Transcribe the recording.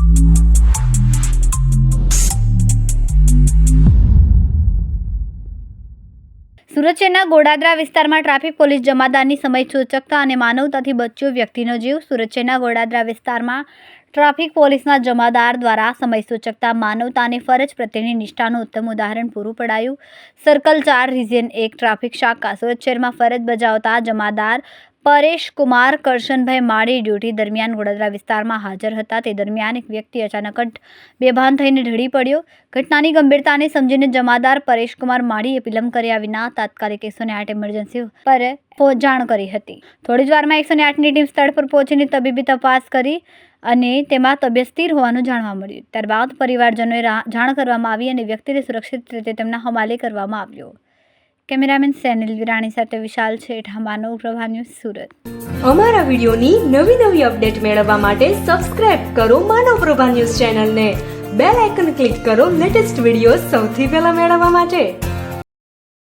સુરત શહેરના ગોડાદરા વિસ્તારમાં traffic police જમાદારની સમય સૂચકતા અને માનવતાથી બચ્યો વ્યક્તિનો જીવ. સુરત શહેરના ગોડાદરા વિસ્તારમાં ટ્રાફિક પોલીસના જમાદાર દ્વારા સમય સૂચકતા, માનવતા અને ફરજ પ્રત્યેની નિષ્ઠાનું ઉત્તમ ઉદાહરણ પૂરું પડાયું. સર્કલ 4 રિજિયન 1 ટ્રાફિક શાખા સુરત શહેરમાં ફરજ બજાવતા જમાદાર પરેશ કુમાર કરશનભાઈ માળી ડ્યુટી દરમિયાન ગોડાદરા વિસ્તારમાં હાજર હતા. તે દરમિયાન એક વ્યક્તિ અચાનક બેભાન થઈને ઢળી પડ્યો. ઘટનાની ગંભીરતાને સમજીને જમાદાર પરેશ કુમાર માળીએ વિલંબ કર્યા વિના તાત્કાલિક 108 ઇમરજન્સી પર જાણ કરી હતી. થોડી જ વારમાં 108ની ટીમ સ્થળ પર પહોંચીને તબીબી તપાસ કરી અને તેમાં તબિયત સ્થિર હોવાનું જાણવા મળ્યું. ત્યારબાદ પરિવારજનોએ જાણ કરવામાં આવી અને વ્યક્તિને સુરક્ષિત રીતે તેમના હવાલે કરવામાં આવ્યો. કેમેરામેન સેનિલ વિરાણી સાથે વિશાલ છેઠા, માનવ પ્રભા ન્યૂઝ, સુરત. અમારા વિડીયોની નવી અપડેટ મેળવવા માટે સબસ્ક્રાઇબ કરો માનવ પ્રભા ન્યૂઝ ચેનલને. બેલ આઇકન ક્લિક કરો લેટેસ્ટ વિડીયો સૌથી પહેલા મેળવવા માટે.